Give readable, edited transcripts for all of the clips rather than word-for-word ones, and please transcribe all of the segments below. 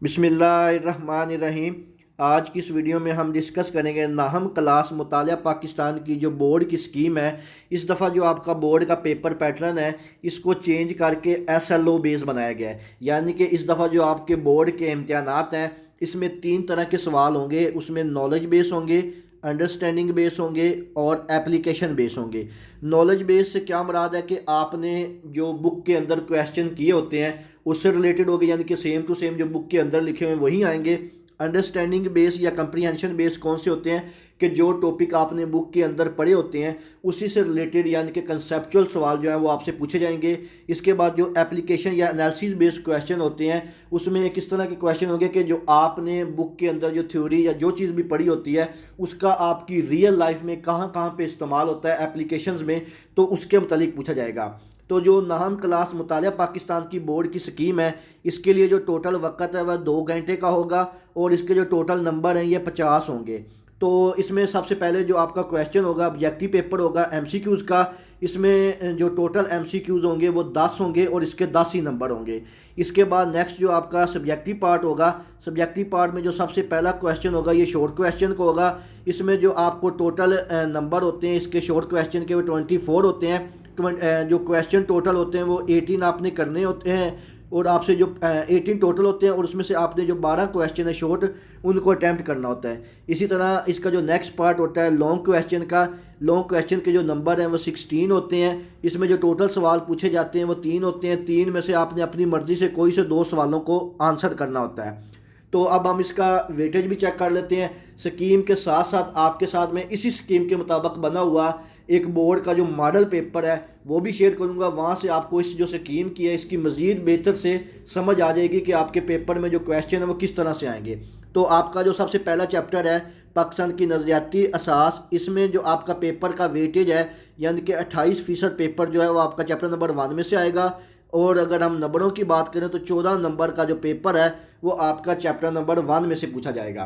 बिस्मिल्लाहिर्रहमानिर्रहीम। आज की इस वीडियो में हम डिस्कस करेंगे नाहम क्लास मुतालिया पाकिस्तान की जो बोर्ड की स्कीम है। इस दफ़ा जो आपका बोर्ड का पेपर पैटर्न है इसको चेंज करके SLO बेस बनाया गया है। यानी कि इस दफ़ा जो आपके बोर्ड के इम्तहानात हैं इसमें 3 तरह के सवाल होंगे। उसमें नॉलेज बेस होंगे, अंडरस्टैंडिंग बेस होंगे और एप्लीकेशन बेस होंगे। नॉलेज बेस से क्या मुराद है कि आपने जो बुक के अंदर क्वेश्चन किए होते हैं उससे रिलेटेड होगी, यानी कि सेम टू सेम जो बुक के अंदर लिखे हुए हैं वही आएंगे। अंडरस्टैंडिंग बेस या कंप्रीहेंशन बेस कौन से होते हैं कि जो टॉपिक आपने बुक के अंदर पढ़े होते हैं उसी से रिलेटेड यानी कि कंसेप्चुअल सवाल जो है वो आपसे पूछे जाएंगे। इसके बाद जो एप्लीकेशन या एनालिसिस बेस्ड क्वेश्चन होते हैं उसमें किस तरह के क्वेश्चन होंगे कि जो आपने बुक के अंदर जो थ्योरी या जो चीज़ भी पढ़ी होती है उसका आपकी रियल लाइफ में कहाँ कहाँ पे इस्तेमाल होता है एप्लीकेशंस में, तो उसके मुतालिक पूछा जाएगा। तो जो नाहम क्लास मुतालिया पाकिस्तान की बोर्ड की स्कीम है इसके लिए जो टोटल वक़्त है वह 2 घंटे का होगा और इसके जो टोटल नंबर हैं ये 50 होंगे। तो इसमें सबसे पहले जो आपका क्वेश्चन होगा ऑब्जेक्टिव पेपर होगा MCQs का। इसमें जो टोटल MCQs होंगे वो 10 होंगे और इसके 10 ही नंबर होंगे। इसके बाद नेक्स्ट जो आपका सब्जेक्टिव पार्ट होगा, सब्जेक्टिव पार्ट में जो सबसे पहला क्वेश्चन होगा ये शॉर्ट क्वेश्चन को होगा। इसमें जो आपको टोटल नंबर होते हैं इसके शॉर्ट क्वेश्चन के वो 24 होते हैं। जो क्वेश्चन टोटल होते हैं वो 18 आपने करने होते हैं और आपसे जो 18 टोटल होते हैं और उसमें से आपने जो 12 क्वेश्चन है शॉर्ट उनको अटैम्प्ट करना होता है। इसी तरह इसका जो नेक्स्ट पार्ट होता है लॉन्ग क्वेश्चन का, लॉन्ग क्वेश्चन के जो नंबर हैं वो 16 होते हैं। इसमें जो टोटल सवाल पूछे जाते हैं वो 3 होते हैं। 3 में से आपने अपनी मर्ज़ी से कोई से 2 सवालों को आंसर करना होता है। तो अब हम इसका वेटेज भी चेक कर लेते हैं। स्कीम के साथ साथ आपके साथ में इसी स्कीम के मुताबिक बना हुआ एक बोर्ड का जो मॉडल पेपर है वो भी शेयर करूंगा। वहाँ से आपको इस जो स्कीम की है इसकी मज़ीद बेहतर से समझ आ जाएगी कि आपके पेपर में जो क्वेश्चन है वो किस तरह से आएंगे। तो आपका जो सबसे पहला चैप्टर है पाकिस्तान की नज़रियाती असास, इसमें जो आपका पेपर का वेटेज है यानी कि 28% पेपर जो है वो आपका चैप्टर नंबर 1 में से आएगा। और अगर हम नंबरों की बात करें तो 14 नंबर का जो पेपर है वो आपका चैप्टर नंबर 1 में से पूछा जाएगा।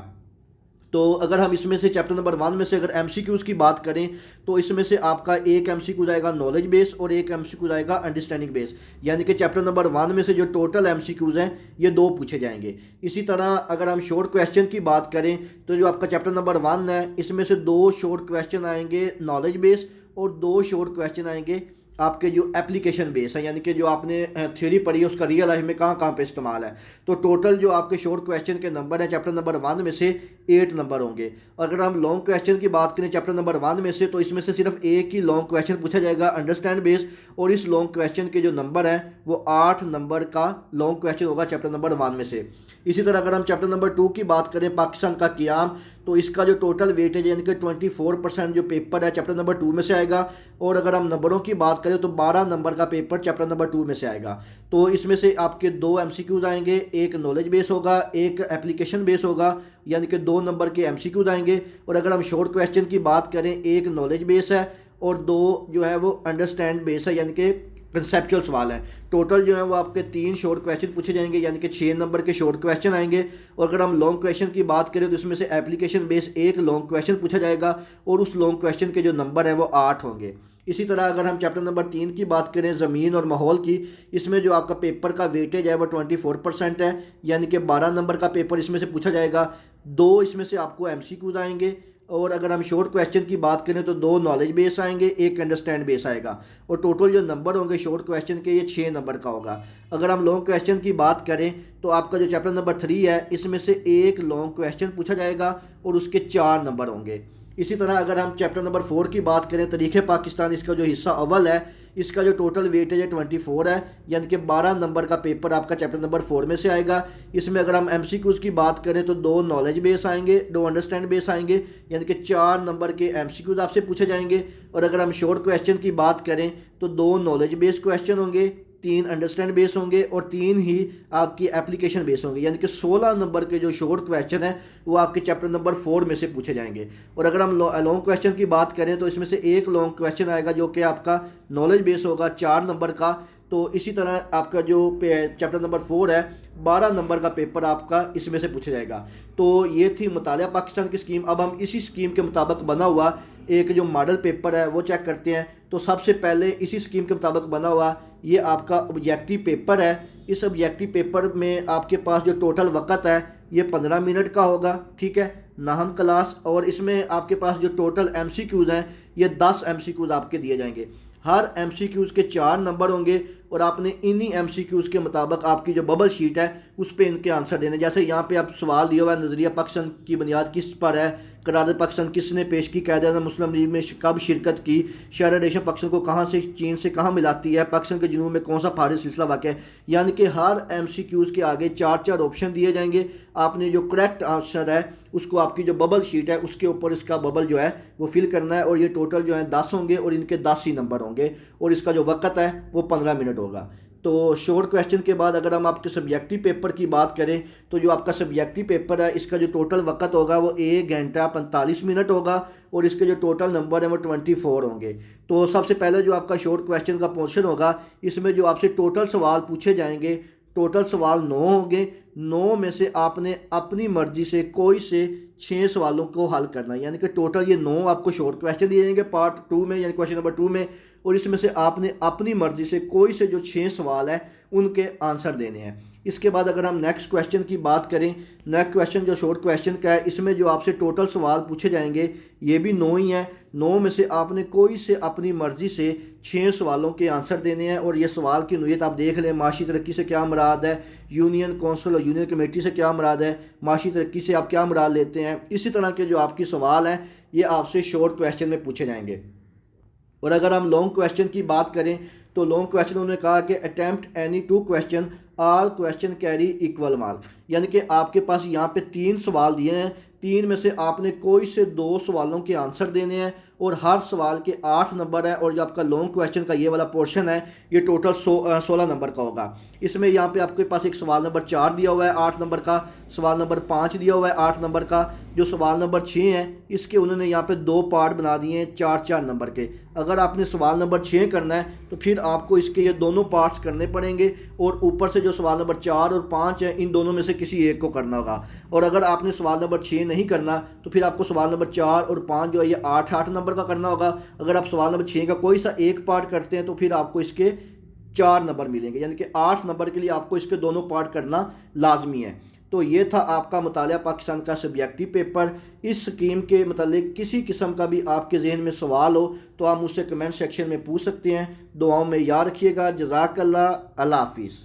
तो अगर हम इसमें से चैप्टर नंबर 1 में से अगर MCQs की बात करें तो इसमें से आपका एक MCQ आएगा नॉलेज बेस और एक MCQ आएगा अंडरस्टैंडिंग बेस। यानी कि चैप्टर नंबर 1 में से जो टोटल MCQs हैं ये 2 पूछे जाएंगे। इसी तरह अगर हम शॉर्ट क्वेश्चन की बात करें तो जो आपका चैप्टर नंबर 1 है इसमें से 2 शॉर्ट क्वेश्चन आएंगे नॉलेज बेस और 2 शॉर्ट क्वेश्चन आएंगे आपके जो एप्लीकेशन बेस है, यानी कि जो आपने थ्योरी पढ़ी है उसका रियल लाइफ में कहाँ कहाँ पे इस्तेमाल है। तो टोटल जो आपके शॉर्ट क्वेश्चन के नंबर हैं चैप्टर नंबर 1 में से 8 नंबर होंगे। अगर हम लॉन्ग क्वेश्चन की बात करें चैप्टर नंबर 1 में से तो इसमें से सिर्फ एक ही लॉन्ग क्वेश्चन पूछा जाएगा अंडरस्टैंड बेस, और इस लॉन्ग क्वेश्चन के जो नंबर हैं वो 8 नंबर का लॉन्ग क्वेश्चन होगा चैप्टर नंबर 1 में से। इसी तरह अगर हम चैप्टर नंबर 2 की बात करें पाकिस्तान का क़याम, तो इसका जो टोटल वेटेज यानी कि 24% जो पेपर है चैप्टर नंबर 2 में से आएगा। और अगर हम नंबरों की बात करें तो 12 नंबर का पेपर चैप्टर नंबर 2 में से आएगा। तो इसमें से आपके 2 MCQs आएंगे, एक नॉलेज बेस होगा एक एप्लीकेशन बेस होगा, यानी कि 2 नंबर के MCQs आएंगे। और अगर हम शॉर्ट क्वेश्चन की बात करें एक नॉलेज बेस है और 2 जो है वो अंडरस्टैंड बेस है यानी कि कंसेप्चुअल सवाल है। टोटल जो है वो आपके 3 शॉर्ट क्वेश्चन पूछे जाएंगे यानी कि 6 नंबर के शॉर्ट क्वेश्चन आएंगे। और अगर हम लॉन्ग क्वेश्चन की बात करें तो इसमें से एप्लीकेशन बेस एक लॉन्ग क्वेश्चन पूछा जाएगा और उस लॉन्ग क्वेश्चन के जो नंबर हैं वो 8 होंगे। इसी तरह अगर हम चैप्टर नंबर 3 की बात करें ज़मीन और माहौल की, इसमें जो आपका पेपर का वेटेज है वो 24% है, यानी कि 12 नंबर का पेपर इसमें से पूछा जाएगा। 2 इसमें से आपको MCQs आएंगे। और अगर हम शॉर्ट क्वेश्चन की बात करें तो 2 नॉलेज बेस आएंगे एक अंडरस्टैंड बेस आएगा। और टोटल जो नंबर होंगे शॉर्ट क्वेश्चन के ये 6 नंबर का होगा। अगर हम लॉन्ग क्वेश्चन की बात करें तो आपका जो चैप्टर नंबर 3 है इसमें से एक लॉन्ग क्वेश्चन पूछा जाएगा और उसके 4 नंबर होंगे। इसी तरह अगर हम चैप्टर नंबर 4 की बात करें तरीक़े पाकिस्तान, इसका जो हिस्सा अव्वल है इसका जो टोटल वेटेज है 24 है, यानी कि 12 नंबर का पेपर आपका चैप्टर नंबर 4 में से आएगा। इसमें अगर हम MCQs की बात करें तो 2 नॉलेज बेस आएंगे 2 अंडरस्टैंड बेस आएंगे, यानी कि 4 नंबर के MCQs आपसे पूछे जाएंगे। और अगर हम शॉर्ट क्वेश्चन की बात करें तो 2 नॉलेज बेस क्वेश्चन होंगे 3 अंडरस्टैंड बेस होंगे और 3 ही आपकी एप्लीकेशन बेस होंगे, यानी कि 16 नंबर के जो शॉर्ट क्वेश्चन है वो आपके चैप्टर नंबर 4 में से पूछे जाएंगे। और अगर हम लॉन्ग क्वेश्चन की बात करें तो इसमें से एक लॉन्ग क्वेश्चन आएगा जो कि आपका नॉलेज बेस होगा 4 नंबर का। तो इसी तरह आपका जो चैप्टर नंबर 4 है 12 नंबर का पेपर आपका इसमें से पूछा जाएगा। तो ये थी मुतालिया पाकिस्तान की स्कीम। अब हम इसी स्कीम के मुताबिक बना हुआ एक जो मॉडल पेपर है वो चेक करते हैं। तो सबसे पहले इसी स्कीम के मुताबिक बना हुआ ये आपका ऑब्जेक्टिव पेपर है। इस ऑब्जेक्टिव पेपर में आपके पास जो टोटल वक़्त है ये 15 मिनट का होगा, ठीक है, नाहम क्लास। और इसमें आपके पास जो टोटल MCQs हैं ये 10 MCQs आपके दिए जाएंगे। हर MCQs के 4 नंबर होंगे और आपने इन्हीं MCQs के मुताबिक आपकी जो बबल शीट है उस पर इनके आंसर देने। जैसे यहाँ पे आप सवाल दिया हुआ है, नज़रिया पाकिस्तान की बुनियाद किस पर है, करार पाकिस्तान किसने पेश की, कायदे मुस्लिम लीग में कब शिरकत की, शहर रेशम पाकिस्तान को कहाँ से चीन से कहाँ मिलाती है, पाकिस्तान के जुनूब में कौन सा फारिस सिलसिला वाक़ है। यानी कि हर MCQs के आगे 4 ऑप्शन दिए जाएंगे। आपने जो करेक्ट आंसर है उसको आपकी जो बबल शीट है उसके ऊपर इसका बबल जो है वो फिल करना है। और ये टोटल जो है 10 होंगे और इनके 10 ही नंबर होंगे और इसका जो वक़्त है वो 15 मिनट होगा। तो शॉर्ट क्वेश्चन के बाद अगर हम आपके सब्जेक्टिव पेपर की बात करें तो जो आपका सब्जेक्टिव पेपर है इसका जो टोटल वक़्त होगा वो 1 घंटा 45 मिनट होगा और इसके जो टोटल नंबर है वो 24 होंगे। तो सबसे पहले जो आपका शॉर्ट क्वेश्चन का पोर्शन होगा इसमें जो आपसे टोटल सवाल पूछे जाएंगे, टोटल सवाल 9 होंगे। 9 में से आपने अपनी मर्जी से कोई से 6 सवालों को हल करना है। यानी कि टोटल ये 9 आपको शॉर्ट क्वेश्चन दिए जाएंगे पार्ट 2 में, यानी क्वेश्चन नंबर 2 में। और इसमें से आपने अपनी मर्जी से कोई से जो 6 सवाल हैं उनके आंसर देने हैं। इसके बाद अगर हम नेक्स्ट क्वेश्चन की बात करें, नेक्स्ट क्वेश्चन जो शॉर्ट क्वेश्चन का है इसमें जो आपसे टोटल सवाल पूछे जाएंगे ये भी 9 ही हैं। 9 में से आपने कोई से अपनी मर्जी से 6 सवालों के आंसर देने हैं। और ये सवाल की नोयत आप देख लें, माशी तरक्की से क्या मुराद है, यूनियन कौंसिल और यूनियन कमेटी से क्या मुराद है, माशी तरक्की से आप क्या मुराद लेते हैं। इसी तरह के जो आपके सवाल हैं ये आपसे शॉर्ट क्वेश्चन में पूछे जाएंगे। और अगर हम लॉन्ग क्वेश्चन की बात करें तो लॉन्ग क्वेश्चन उन्होंने कहा कि attempt any 2 question, all question carry equal mark. यानी कि आपके पास यहाँ पे 3 सवाल दिए हैं, 3 में से आपने कोई से 2 सवालों के आंसर देने हैं और हर सवाल के 8 नंबर है। और जो आपका लॉन्ग क्वेश्चन का ये वाला पोर्शन है ये टोटल 16 नंबर का होगा। इसमें यहाँ पे आपके पास एक सवाल नंबर 4 दिया हुआ है 8 नंबर का, सवाल नंबर 5 दिया हुआ है 8 नंबर का, जो सवाल नंबर 6 है इसके उन्होंने यहाँ पे 2 पार्ट बना दिए हैं 4-4 नंबर के। अगर आपने सवाल नंबर 6 करना है तो फिर आपको इसके ये दोनों पार्ट्स करने पड़ेंगे और ऊपर से जो सवाल नंबर 4 और 5 है इन दोनों में से किसी एक को करना होगा। और अगर आपने सवाल नंबर 6 नहीं करना तो फिर आपको सवाल नंबर 4 और 5 जो है ये 8-8 नंबर का करना होगा। अगर आप सवाल नंबर 6 का कोई सा एक पार्ट करते हैं तो फिर आपको इसके 4 नंबर मिलेंगे, यानी कि 8 नंबर के लिए आपको इसके दोनों पार्ट करना लाजमी है। तो ये था आपका मुतालिया पाकिस्तान का सब्जेक्टिव पेपर। इस स्कीम के मतलब किसी किस्म का भी आपके जहन में सवाल हो तो आप मुझसे कमेंट सेक्शन में पूछ सकते हैं। दुआओं में याद रखिएगा। जज़ाकल्लाह, अल्लाह हाफिज़।